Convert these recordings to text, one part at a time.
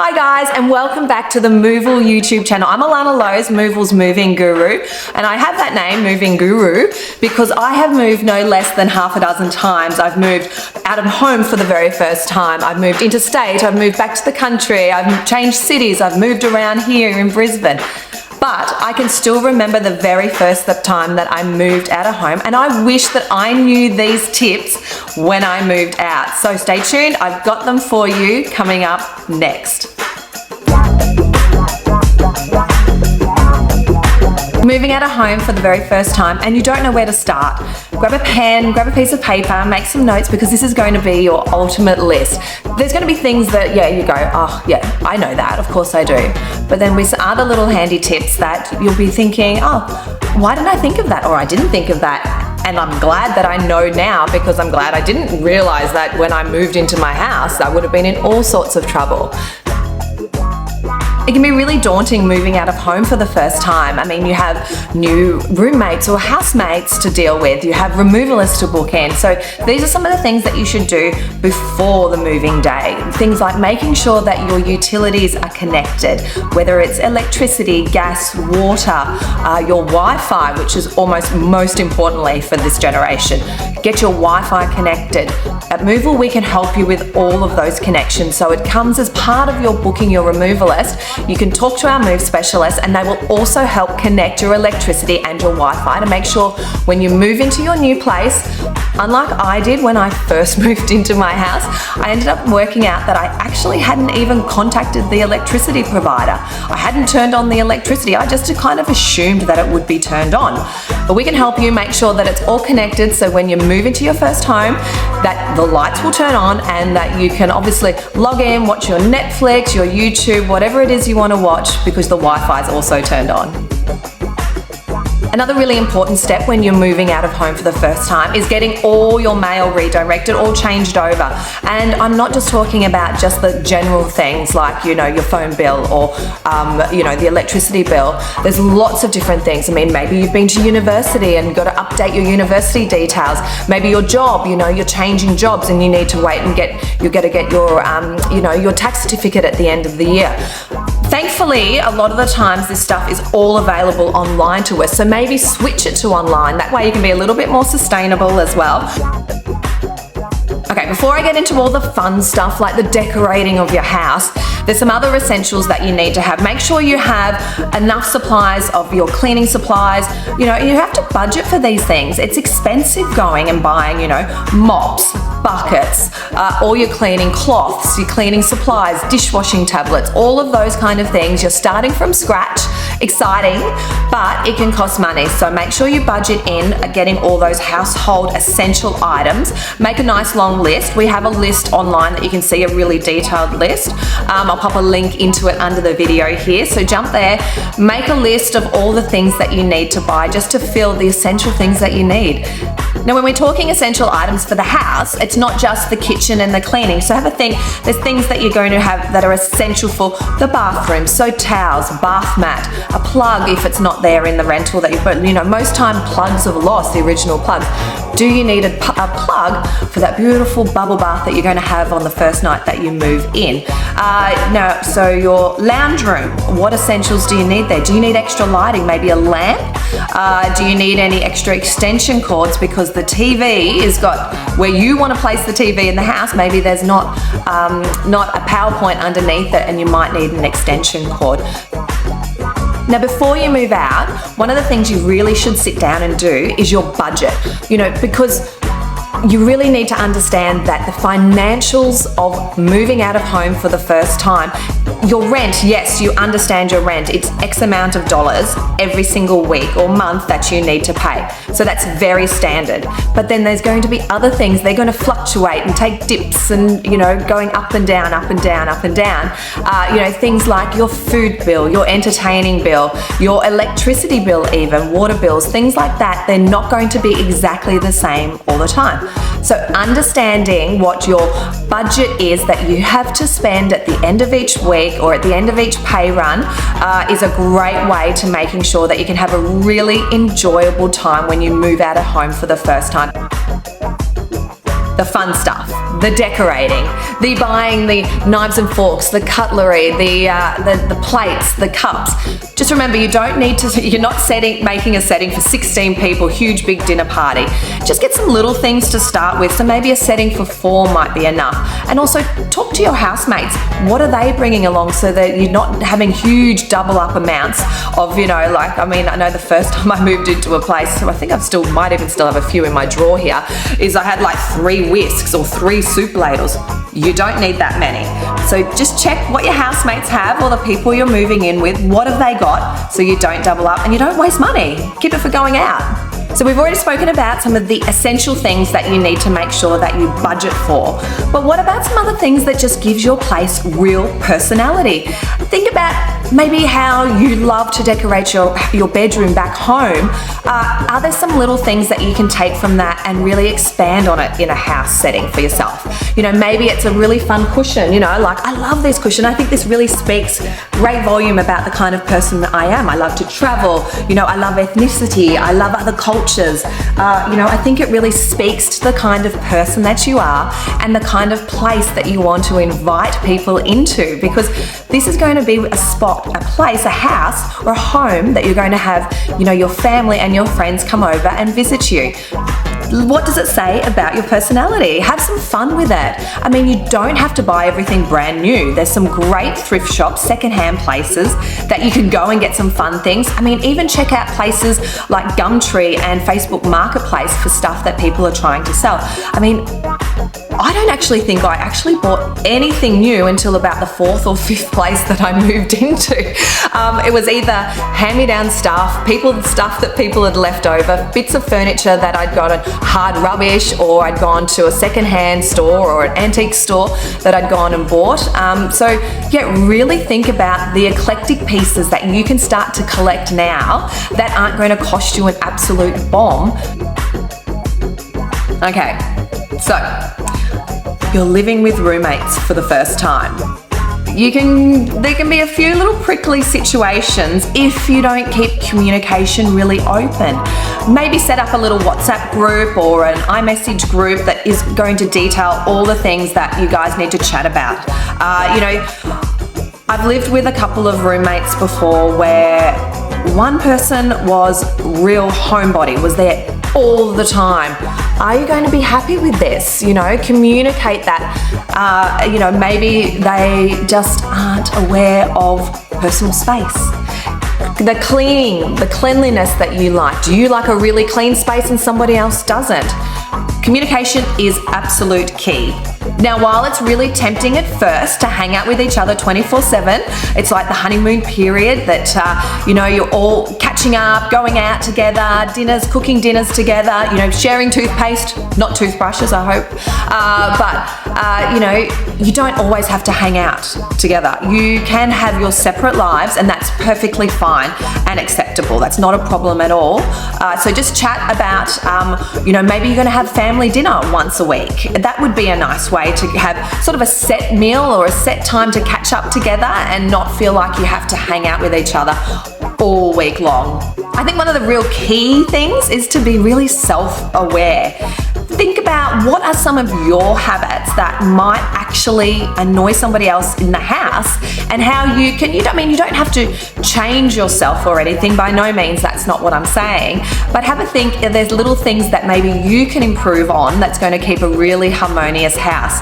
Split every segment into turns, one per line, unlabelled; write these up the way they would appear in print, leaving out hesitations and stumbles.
Hi guys, and welcome back to the Moval YouTube channel. I'm Alana Lowe's, Moval's moving guru, and I have that name, Moving Guru, because I have moved no less than half a dozen times. I've moved out of home for the very first time. I've moved interstate, I've moved back to the country, I've changed cities, I've moved around here in Brisbane. But I can still remember the very first time that I moved out of home, and I wish that I knew these tips when I moved out. So stay tuned, I've got them for you coming up next. Moving out of home for the very first time and you don't know where to start. Grab a pen, grab a piece of paper, make some notes, because this is going to be your ultimate list. There's going to be things that, you go, oh yeah, I know that, of course I do. But then with other little handy tips that you'll be thinking, oh, why didn't I think of that? Or I didn't think of that. And I'm glad that I know now, because I'm glad I didn't realize that when I moved into my house, I would have been in all sorts of trouble. It can be really daunting moving out of home for the first time. I mean, you have new roommates or housemates to deal with. You have removalists to book in. So these are some of the things that you should do before the moving day. Things like making sure that your utilities are connected, whether it's electricity, gas, water, your Wi-Fi, which is almost most importantly for this generation. Get your Wi-Fi connected. At Moval, we can help you with all of those connections. So it comes as part of your booking your removalist. You can talk to our move specialist, and they will also help connect your electricity and your Wi-Fi to make sure when you move into your new place, unlike I did when I first moved into my house, I ended up working out that I actually hadn't even contacted the electricity provider. I hadn't turned on the electricity. I just kind of assumed that it would be turned on. But we can help you make sure that it's all connected, so when you move into your first home, that the lights will turn on and that you can obviously log in, watch your Netflix, your YouTube, whatever it is you want to watch, because the Wi-Fi is also turned on. Another really important step when you're moving out of home for the first time is getting all your mail redirected, all changed over. And I'm not just talking about just the general things like, your phone bill or, the electricity bill. There's lots of different things. I mean, maybe you've been to university and got to update your university details. Maybe your job, you're changing jobs and you need to wait and you got to get your tax certificate at the end of the year. Thankfully, a lot of the times this stuff is all available online to us, so maybe switch it to online. That way you can be a little bit more sustainable as well. Okay, before I get into all the fun stuff like the decorating of your house, there's some other essentials that you need to have. Make sure you have enough supplies of your cleaning supplies. You have to budget for these things. It's expensive going and buying, mops, buckets, all your cleaning cloths, your cleaning supplies, dishwashing tablets, all of those kind of things. You're starting from scratch. Exciting, but it can cost money. So make sure you budget in getting all those household essential items. Make a nice long list. We have a list online that you can see, a really detailed list. I'll pop a link into it under the video here. So jump there, make a list of all the things that you need to buy just to fill the essential things that you need. Now, when we're talking essential items for the house, it's not just the kitchen and the cleaning. So have a think, there's things that you're going to have that are essential for the bathroom. So towels, bath mat, a plug if it's not there in the rental that you put. Most time plugs are lost, the original plugs. Do you need a plug for that beautiful bubble bath that you're going to have on the first night that you move in? So your lounge room, what essentials do you need there? Do you need extra lighting, maybe a lamp? Do you need any extra extension cords, because the TV has got where you want to place the TV in the house, maybe there's not a power point underneath it and you might need an extension cord. Now, before you move out, one of the things you really should sit down and do is your budget, because you really need to understand that the financials of moving out of home for the first time, your rent, yes, you understand your rent. It's X amount of dollars every single week or month that you need to pay. So that's very standard. But then there's going to be other things. They're going to fluctuate and take dips and, going up and down, up and down, up and down. Things like your food bill, your entertaining bill, your electricity bill even, water bills, things like that. They're not going to be exactly the same all the time. So understanding what your budget is that you have to spend at the end of each week or at the end of each pay run is a great way to making sure that you can have a really enjoyable time when you move out of home for the first time. the fun stuff, the decorating, the buying the knives and forks, the cutlery, the plates, the cups. Just remember, you don't need to, you're not making a setting for 16 people, huge big dinner party. Just get some little things to start with. So maybe a setting for 4 might be enough. And also talk to your housemates. What are they bringing along so that you're not having huge double up amounts of, like, I know the first time I moved into a place, so I think might even still have a few in my drawer here, is I had like 3 whisks or 3 soup ladles. You don't need that many. So just check what your housemates have or the people you're moving in with. What have they got so you don't double up and you don't waste money. Keep it for going out. So we've already spoken about some of the essential things that you need to make sure that you budget for. But what about some other things that just gives your place real personality? Think about maybe how you love to decorate your bedroom back home. Are there some little things that you can take from that and really expand on it in a house setting for yourself? Maybe it's a really fun cushion, like, I love this cushion. I think this really speaks great volume about the kind of person that I am. I love to travel, I love ethnicity, I love other cultures. I think it really speaks to the kind of person that you are and the kind of place that you want to invite people into, because this is going to be a spot, a place, a house or a home that you're going to have, your family and your friends come over and visit you. What does it say about your personality? Have some fun with it. You don't have to buy everything brand new. There's some great thrift shops, secondhand places that you can go and get some fun things. Even check out places like Gumtree and Facebook Marketplace for stuff that people are trying to sell. I don't actually think I actually bought anything new until about the 4th or 5th place that I moved into. It was either hand-me-down stuff that people had left over, bits of furniture that I'd gotten hard rubbish, or I'd gone to a second-hand store or an antique store that I'd gone and bought. Really think about the eclectic pieces that you can start to collect now that aren't going to cost you an absolute bomb. Okay, so you're living with roommates for the first time. There can be a few little prickly situations if you don't keep communication really open. Maybe set up a little WhatsApp group or an iMessage group that is going to detail all the things that you guys need to chat about. I've lived with a couple of roommates before where one person was real homebody, was there all the time. Are you going to be happy with this? Communicate that. Maybe they just aren't aware of personal space. The cleaning, the cleanliness that you like. Do you like a really clean space and somebody else doesn't? Communication is absolute key. Now, while it's really tempting at first to hang out with each other 24/7, it's like the honeymoon period that, you're all catching up, going out together, cooking dinners together, sharing toothpaste, not toothbrushes, I hope. You don't always have to hang out together. You can have your separate lives, and that's perfectly fine and acceptable. That's not a problem at all. So just chat about, maybe you're going to have family dinner once a week. That would be a nice way to have sort of a set meal or a set time to catch up together and not feel like you have to hang out with each other all week long. I think one of the real key things is to be really self-aware. Think about what are some of your habits that might actually annoy somebody else in the house, and how you don't have to change yourself or anything, by no means, that's not what I'm saying, but have a think if there's little things that maybe you can improve on that's going to keep a really harmonious house,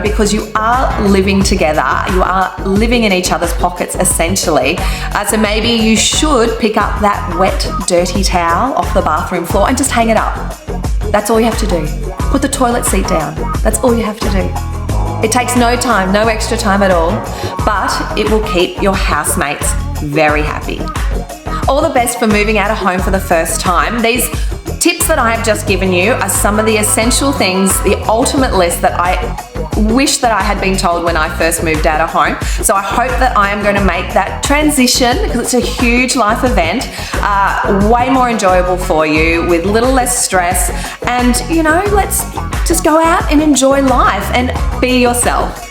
because you are living together, you are living in each other's pockets essentially, so maybe you should pick up that wet, dirty towel off the bathroom floor and just hang it up. That's all you have to do. Put the toilet seat down. That's all you have to do. It takes no time, no extra time at all, but it will keep your housemates very happy. All the best for moving out of home for the first time. These tips that I have just given you are some of the essential things, the ultimate list that I wish that I had been told when I first moved out of home. So I hope that I am going to make that transition, because it's a huge life event, way more enjoyable for you, with little less stress, and let's just go out and enjoy life and be yourself.